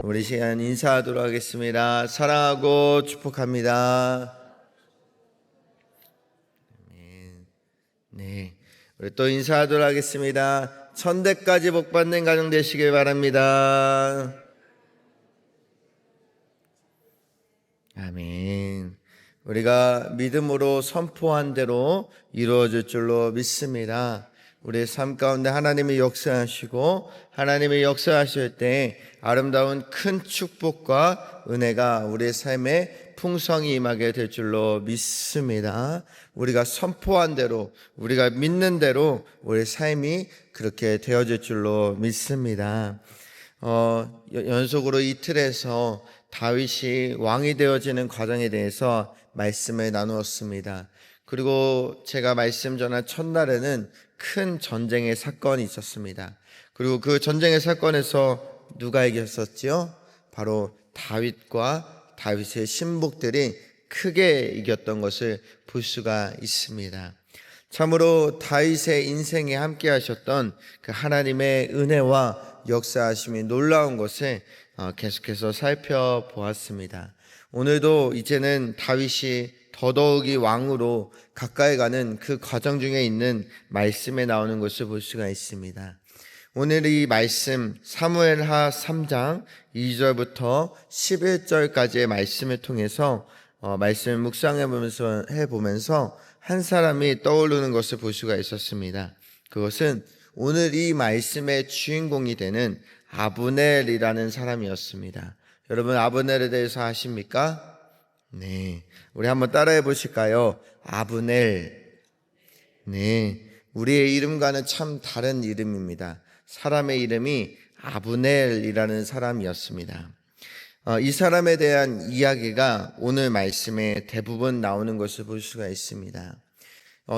우리 시간 인사하도록 하겠습니다. 사랑하고 축복합니다. 네, 우리 또 인사하도록 하겠습니다. 천대까지 복받는 가정 되시길 바랍니다. 아멘. 우리가 믿음으로 선포한 대로 이루어질 줄로 믿습니다. 우리의 삶 가운데 하나님이 역사하시고 하나님이 역사하실 때 아름다운 큰 축복과 은혜가 우리의 삶에 풍성히 임하게 될 줄로 믿습니다. 우리가 선포한 대로, 우리가 믿는 대로 우리의 삶이 그렇게 되어질 줄로 믿습니다. 연속으로 이틀에서 다윗이 왕이 되어지는 과정에 대해서 말씀을 나누었습니다. 그리고 제가 말씀 전한 첫날에는 큰 전쟁의 사건이 있었습니다. 그리고 그 전쟁의 사건에서 누가 이겼었지요? 바로 다윗과 다윗의 신복들이 크게 이겼던 것을 볼 수가 있습니다. 참으로 다윗의 인생에 함께 하셨던 그 하나님의 은혜와 역사하심이 놀라운 것을 계속해서 살펴보았습니다. 오늘도 이제는 다윗이 더더욱이 왕으로 가까이 가는 그 과정 중에 있는 말씀에 나오는 것을 볼 수가 있습니다. 오늘 이 말씀 사무엘하 3장 2절부터 11절까지의 말씀을 통해서 말씀을 묵상해 보면서 한 사람이 떠오르는 것을 볼 수가 있었습니다. 그것은 오늘 이 말씀의 주인공이 되는 아브넬이라는 사람이었습니다. 여러분, 아브넬에 대해서 아십니까? 네, 우리 한번 따라해 보실까요? 아브넬. 네, 우리의 이름과는 참 다른 이름입니다. 사람의 이름이 아브넬이라는 사람이었습니다. 이 사람에 대한 이야기가 오늘 말씀에 대부분 나오는 것을 볼 수가 있습니다.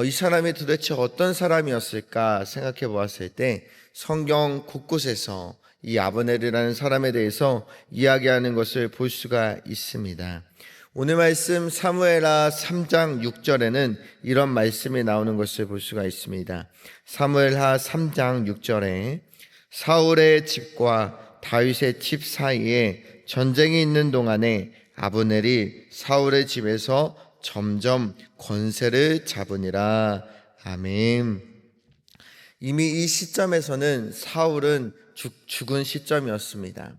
이 사람이 도대체 어떤 사람이었을까 생각해 보았을 때 성경 곳곳에서 이 아브넬이라는 사람에 대해서 이야기하는 것을 볼 수가 있습니다. 오늘 말씀 사무엘하 3장 6절에는 이런 말씀이 나오는 것을 볼 수가 있습니다. 사무엘하 3장 6절에 사울의 집과 다윗의 집 사이에 전쟁이 있는 동안에 아브넬이 사울의 집에서 점점 권세를 잡으니라. 아멘. 이미 이 시점에서는 사울은 죽은 시점이었습니다.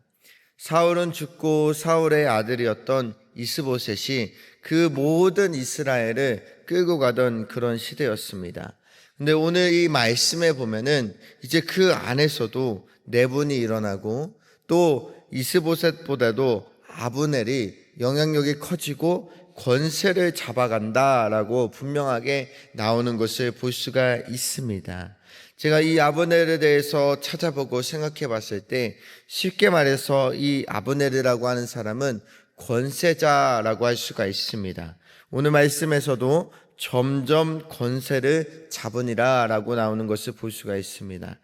사울은 죽고 사울의 아들이었던 이스보셋이 그 모든 이스라엘을 끌고 가던 그런 시대였습니다. 근데 오늘 이 말씀에 보면은 이제 그 안에서도 내분이 일어나고 또 이스보셋보다도 아브넬이 영향력이 커지고 권세를 잡아간다라고 분명하게 나오는 것을 볼 수가 있습니다. 제가 이 아브넬에 대해서 찾아보고 생각해 봤을 때 쉽게 말해서 이 아브넬이라고 하는 사람은 권세자라고 할 수가 있습니다. 오늘 말씀에서도 점점 권세를 잡으니라 라고 나오는 것을 볼 수가 있습니다.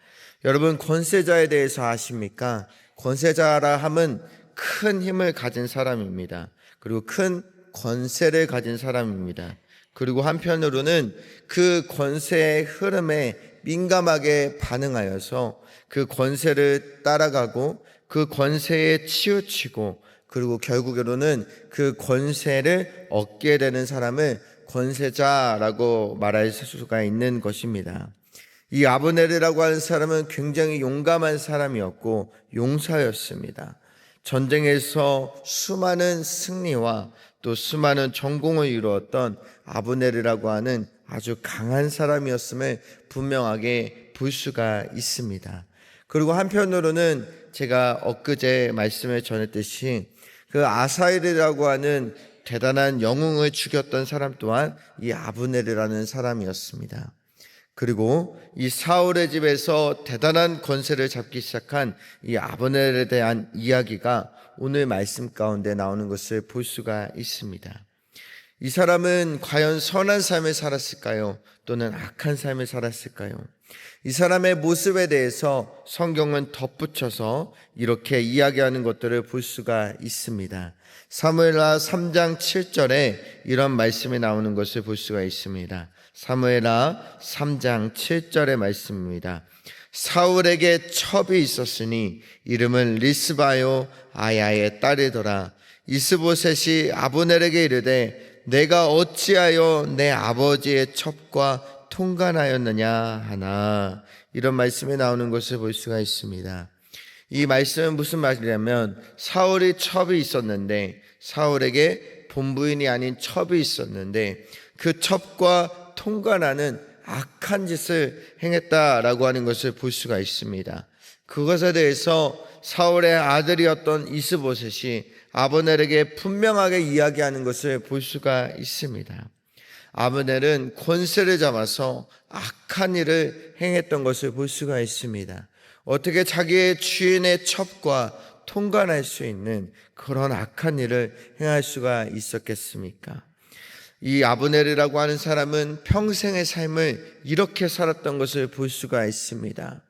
여러분, 권세자에 대해서 아십니까? 권세자라 함은 큰 힘을 가진 사람입니다. 그리고 큰 권세를 가진 사람입니다. 그리고 한편으로는 그 권세의 흐름에 민감하게 반응하여서 그 권세를 따라가고 그 권세에 치우치고 그리고 결국으로는 그 권세를 얻게 되는 사람을 권세자라고 말할 수가 있는 것입니다. 이 아브넬이라고 하는 사람은 굉장히 용감한 사람이었고 용사였습니다. 전쟁에서 수많은 승리와 또 수많은 전공을 이루었던 아브넬이라고 하는 아주 강한 사람이었음을 분명하게 볼 수가 있습니다. 그리고 한편으로는 제가 엊그제 말씀을 전했듯이 그 아사엘이라고 하는 대단한 영웅을 죽였던 사람 또한 이 아브넬이라는 사람이었습니다. 그리고 이 사울의 집에서 대단한 권세를 잡기 시작한 이 아브넬에 대한 이야기가 오늘 말씀 가운데 나오는 것을 볼 수가 있습니다. 이 사람은 과연 선한 삶을 살았을까요? 또는 악한 삶을 살았을까요? 이 사람의 모습에 대해서 성경은 덧붙여서 이렇게 이야기하는 것들을 볼 수가 있습니다. 사무엘하 3장 7절에 이런 말씀이 나오는 것을 볼 수가 있습니다. 사무엘하 3장 7절의 말씀입니다. 사울에게 첩이 있었으니 이름은 리스바요 아야의 딸이더라. 이스보셋이 아브넬에게 이르되 내가 어찌하여 내 아버지의 첩과 통간하였느냐 하나. 이런 말씀이 나오는 것을 볼 수가 있습니다. 이 말씀은 무슨 말이냐면 사울이 첩이 있었는데, 사울에게 본부인이 아닌 첩이 있었는데 그 첩과 통관하는 악한 짓을 행했다라고 하는 것을 볼 수가 있습니다. 그것에 대해서 사울의 아들이었던 이스보셋이 아브넬에게 분명하게 이야기하는 것을 볼 수가 있습니다. 아브넬은 권세를 잡아서 악한 일을 행했던 것을 볼 수가 있습니다. 어떻게 자기의 주인의 첩과 통관할 수 있는 그런 악한 일을 행할 수가 있었겠습니까? 이 아브넬이라고 하는 사람은 평생의 삶을 이렇게 살았던 것을 볼 수가 있습니다.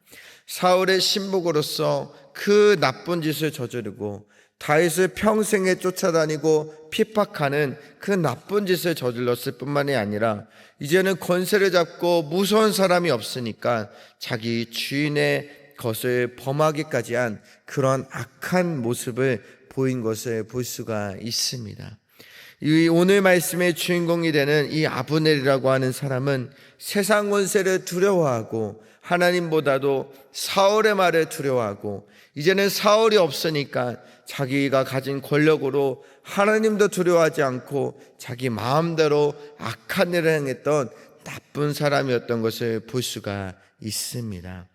사울의 신복으로서 그 나쁜 짓을 저지르고 다윗을 평생에 쫓아다니고 핍박하는 그 나쁜 짓을 저질렀을 뿐만이 아니라 이제는 권세를 잡고 무서운 사람이 없으니까 자기 주인의 것을 범하기까지 한 그런 악한 모습을 보인 것을 볼 수가 있습니다. 이 오늘 말씀의 주인공이 되는 이 아브넬이라고 하는 사람은 세상 권세를 두려워하고 하나님보다도 사울의 말을 두려워하고 이제는 사울이 없으니까 자기가 가진 권력으로 하나님도 두려워하지 않고 자기 마음대로 악한 일을 행했던 나쁜 사람이었던 것을 볼 수가 있습니다.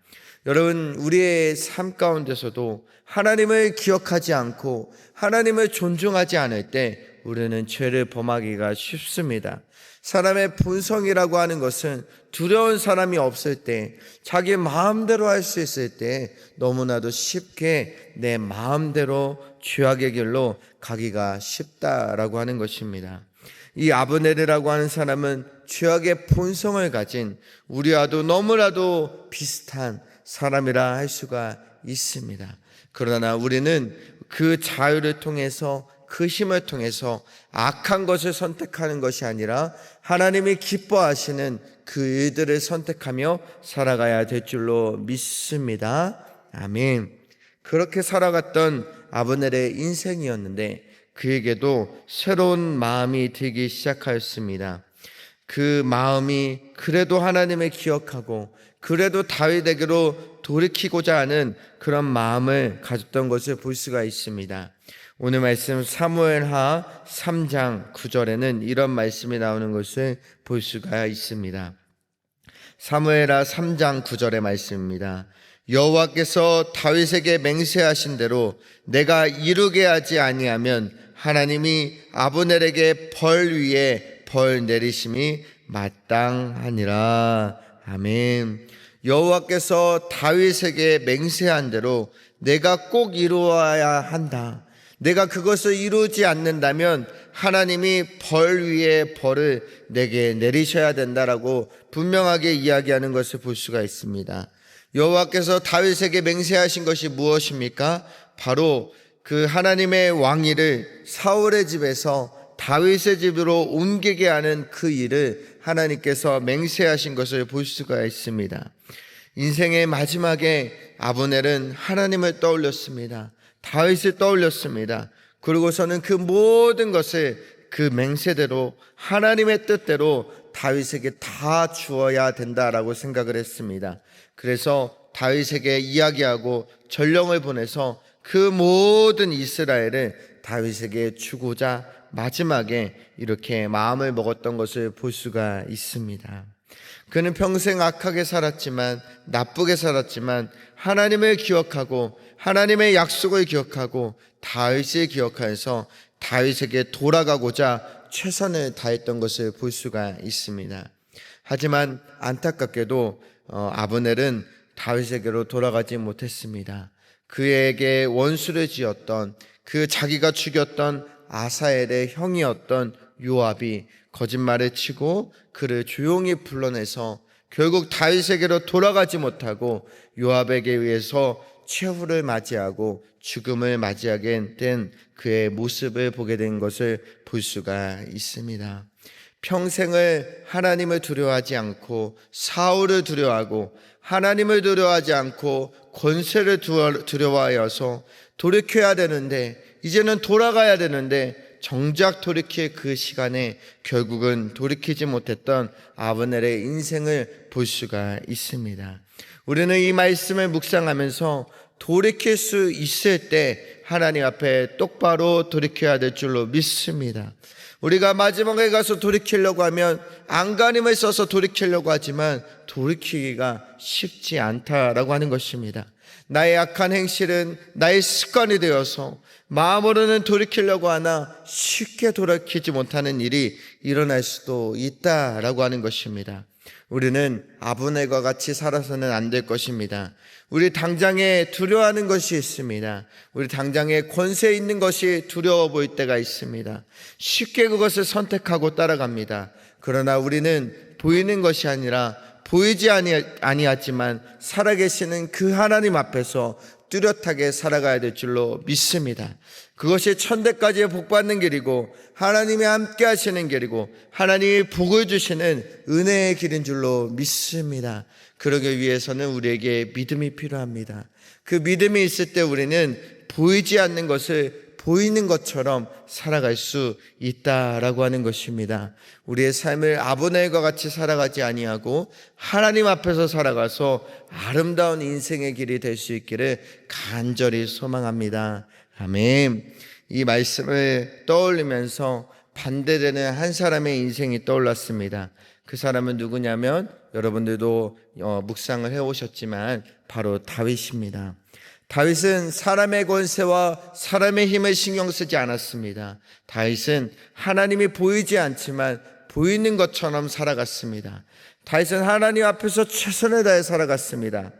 여러분, 우리의 삶 가운데서도 하나님을 기억하지 않고 하나님을 존중하지 않을 때 우리는 죄를 범하기가 쉽습니다. 사람의 본성이라고 하는 것은 두려운 사람이 없을 때, 자기 마음대로 할 수 있을 때 너무나도 쉽게 내 마음대로 죄악의 길로 가기가 쉽다라고 하는 것입니다. 이 아브넬이라고 하는 사람은 죄악의 본성을 가진 우리와도 너무나도 비슷한 사람이라 할 수가 있습니다. 그러나 우리는 그 자유를 통해서, 그 힘을 통해서 악한 것을 선택하는 것이 아니라 하나님이 기뻐하시는 그 일들을 선택하며 살아가야 될 줄로 믿습니다. 아멘. 그렇게 살아갔던 아브넬의 인생이었는데 그에게도 새로운 마음이 들기 시작하였습니다. 그 마음이 그래도 하나님을 기억하고 그래도 다윗에게로 돌이키고자 하는 그런 마음을 가졌던 것을 볼 수가 있습니다. 오늘 말씀 사무엘하 3장 9절에는 이런 말씀이 나오는 것을 볼 수가 있습니다. 사무엘하 3장 9절의 말씀입니다. 여호와께서 다윗에게 맹세하신 대로 내가 이루게 하지 아니하면 하나님이 아브넬에게 벌 위에 벌 내리심이 마땅하니라. 아멘. 여호와께서 다윗에게 맹세한 대로 내가 꼭 이루어야 한다. 내가 그것을 이루지 않는다면 하나님이 벌 위에 벌을 내게 내리셔야 된다라고 분명하게 이야기하는 것을 볼 수가 있습니다. 여호와께서 다윗에게 맹세하신 것이 무엇입니까? 바로 그 하나님의 왕위를 사울의 집에서 다윗의 집으로 옮기게 하는 그 일을 하나님께서 맹세하신 것을 볼 수가 있습니다. 인생의 마지막에 아브넬은 하나님을 떠올렸습니다. 다윗을 떠올렸습니다. 그리고서는 그 모든 것을 그 맹세대로 하나님의 뜻대로 다윗에게 다 주어야 된다라고 생각을 했습니다. 그래서 다윗에게 이야기하고 전령을 보내서 그 모든 이스라엘을 다윗에게 주고자 마지막에 이렇게 마음을 먹었던 것을 볼 수가 있습니다. 그는 평생 악하게 살았지만, 나쁘게 살았지만 하나님을 기억하고 하나님의 약속을 기억하고 다윗을 기억하여서 다윗에게 돌아가고자 최선을 다했던 것을 볼 수가 있습니다. 하지만 안타깝게도 아브넬은 다윗에게로 돌아가지 못했습니다. 그에게 원수를 지었던, 그 자기가 죽였던 아사엘의 형이었던 요압이 거짓말을 치고 그를 조용히 불러내서 결국 다윗에게로 돌아가지 못하고 요압에게 의해서 최후를 맞이하고 죽음을 맞이하게 된 그의 모습을 보게 된 것을 볼 수가 있습니다. 평생을 하나님을 두려워하지 않고 사울을 두려워하고 하나님을 두려워하지 않고 권세를 두려워하여서 돌이켜야 되는데, 이제는 돌아가야 되는데 정작 돌이킬 그 시간에 결국은 돌이키지 못했던 아브넬의 인생을 볼 수가 있습니다. 우리는 이 말씀을 묵상하면서 돌이킬 수 있을 때 하나님 앞에 똑바로 돌이켜야 될 줄로 믿습니다. 우리가 마지막에 가서 돌이키려고 하면 안간힘을 써서 돌이키려고 하지만 돌이키기가 쉽지 않다라고 하는 것입니다. 나의 악한 행실은 나의 습관이 되어서 마음으로는 돌이키려고 하나 쉽게 돌이키지 못하는 일이 일어날 수도 있다라고 하는 것입니다. 우리는 아브넬과 같이 살아서는 안 될 것입니다. 우리 당장에 두려워하는 것이 있습니다. 우리 당장에 권세 있는 것이 두려워 보일 때가 있습니다. 쉽게 그것을 선택하고 따라갑니다. 그러나 우리는 보이는 것이 아니라 보이지 아니하지만 살아계시는 그 하나님 앞에서 뚜렷하게 살아가야 될 줄로 믿습니다. 그것이 천대까지 복받는 길이고 하나님이 함께 하시는 길이고 하나님이 복을 주시는 은혜의 길인 줄로 믿습니다. 그러기 위해서는 우리에게 믿음이 필요합니다. 그 믿음이 있을 때 우리는 보이지 않는 것을 보이는 것처럼 살아갈 수 있다라고 하는 것입니다. 우리의 삶을 아브넬과 같이 살아가지 아니하고 하나님 앞에서 살아가서 아름다운 인생의 길이 될 수 있기를 간절히 소망합니다. 아멘. 이 말씀을 떠올리면서 반대되는 한 사람의 인생이 떠올랐습니다. 그 사람은 누구냐면 여러분들도 묵상을 해오셨지만 바로 다윗입니다. 다윗은 사람의 권세와 사람의 힘을 신경 쓰지 않았습니다. 다윗은 하나님이 보이지 않지만 보이는 것처럼 살아갔습니다. 다윗은 하나님 앞에서 최선을 다해 살아갔습니다.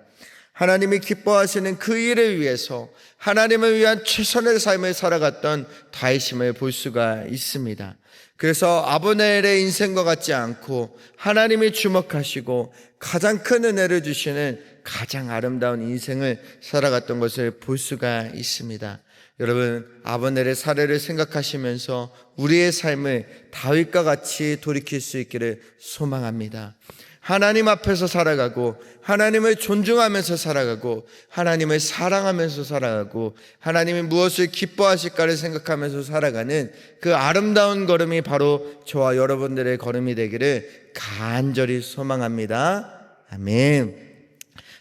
하나님이 기뻐하시는 그 일을 위해서 하나님을 위한 최선의 삶을 살아갔던 다윗임을 볼 수가 있습니다. 그래서 아브넬의 인생과 같지 않고 하나님이 주목하시고 가장 큰 은혜를 주시는 가장 아름다운 인생을 살아갔던 것을 볼 수가 있습니다. 여러분, 아브넬의 사례를 생각하시면서 우리의 삶을 다윗과 같이 돌이킬 수 있기를 소망합니다. 하나님 앞에서 살아가고 하나님을 존중하면서 살아가고 하나님을 사랑하면서 살아가고 하나님이 무엇을 기뻐하실까를 생각하면서 살아가는 그 아름다운 걸음이 바로 저와 여러분들의 걸음이 되기를 간절히 소망합니다. 아멘.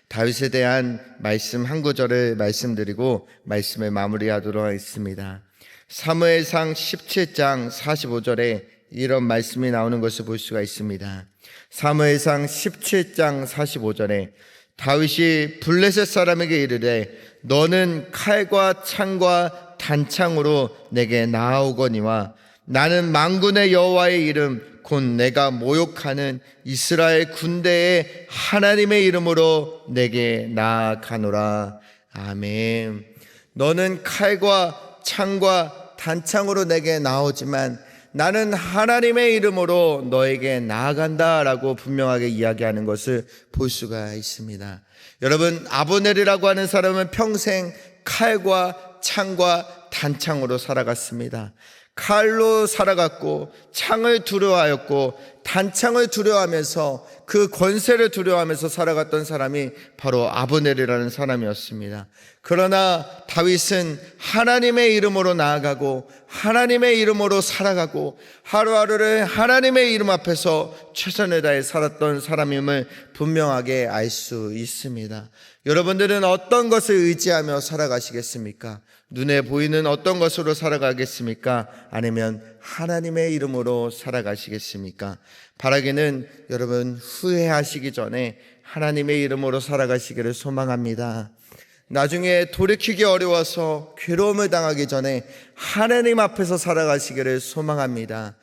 다윗에 대한 말씀 한 구절을 말씀드리고 말씀을 마무리하도록 하겠습니다. 사무엘상 17장 45절에 이런 말씀이 나오는 것을 볼 수가 있습니다. 사무엘상 17장 45절에 다윗이 블레셋 사람에게 이르되 너는 칼과 창과 단창으로 내게 나아오거니와 나는 만군의 여호와의 이름 곧 내가 모욕하는 이스라엘 군대의 하나님의 이름으로 내게 나아가노라. 아멘. 너는 칼과 창과 단창으로 내게 나오지만 나는 하나님의 이름으로 너에게 나아간다라고 분명하게 이야기하는 것을 볼 수가 있습니다. 여러분, 아브넬이라고 하는 사람은 평생 칼과 창과 단창으로 살아갔습니다. 칼로 살아갔고 창을 두려워하였고 단창을 두려워하면서 그 권세를 두려워하면서 살아갔던 사람이 바로 아브넬이라는 사람이었습니다. 그러나 다윗은 하나님의 이름으로 나아가고 하나님의 이름으로 살아가고 하루하루를 하나님의 이름 앞에서 최선을 다해 살았던 사람임을 분명하게 알 수 있습니다. 여러분들은 어떤 것을 의지하며 살아가시겠습니까? 눈에 보이는 어떤 것으로 살아가겠습니까? 아니면 하나님의 이름으로 살아가시겠습니까? 바라기는 여러분 후회하시기 전에 하나님의 이름으로 살아가시기를 소망합니다. 나중에 돌이키기 어려워서 괴로움을 당하기 전에 하나님 앞에서 살아가시기를 소망합니다.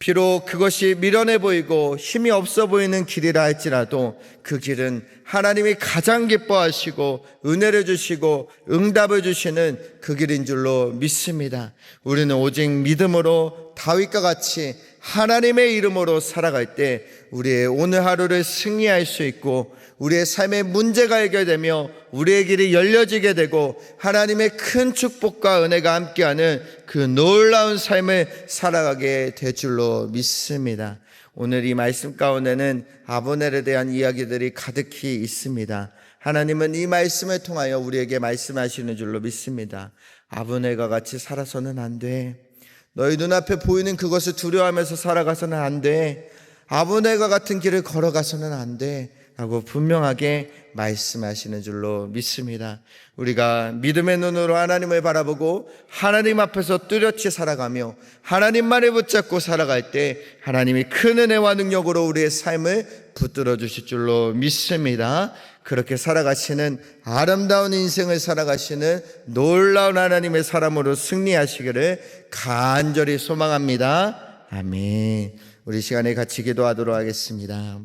비록 그것이 미련해 보이고 힘이 없어 보이는 길이라 할지라도 그 길은 하나님이 가장 기뻐하시고 은혜를 주시고 응답을 주시는 그 길인 줄로 믿습니다. 우리는 오직 믿음으로 다윗과 같이 하나님의 이름으로 살아갈 때 우리의 오늘 하루를 승리할 수 있고 우리의 삶의 문제가 해결되며 우리의 길이 열려지게 되고 하나님의 큰 축복과 은혜가 함께하는 그 놀라운 삶을 살아가게 될 줄로 믿습니다. 오늘 이 말씀 가운데는 아브넬에 대한 이야기들이 가득히 있습니다. 하나님은 이 말씀을 통하여 우리에게 말씀하시는 줄로 믿습니다. 아브넬과 같이 살아서는 안 돼. 너희 눈앞에 보이는 그것을 두려워하면서 살아가서는 안 돼. 아브넬과 같은 길을 걸어가서는 안 돼. 라고 분명하게 말씀하시는 줄로 믿습니다. 우리가 믿음의 눈으로 하나님을 바라보고 하나님 앞에서 뚜렷이 살아가며 하나님만을 붙잡고 살아갈 때 하나님이 큰 은혜와 능력으로 우리의 삶을 붙들어 주실 줄로 믿습니다. 그렇게 살아가시는 아름다운 인생을 살아가시는 놀라운 하나님의 사람으로 승리하시기를 간절히 소망합니다. 아멘. 우리 시간에 같이 기도하도록 하겠습니다.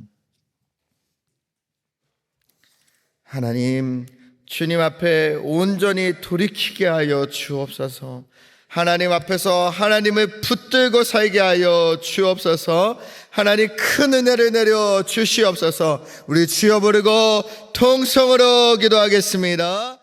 하나님, 주님 앞에 온전히 돌이키게 하여 주옵소서. 하나님 앞에서 하나님을 붙들고 살게 하여 주옵소서. 하나님 큰 은혜를 내려 주시옵소서. 우리 주여 부르고 통성으로 기도하겠습니다.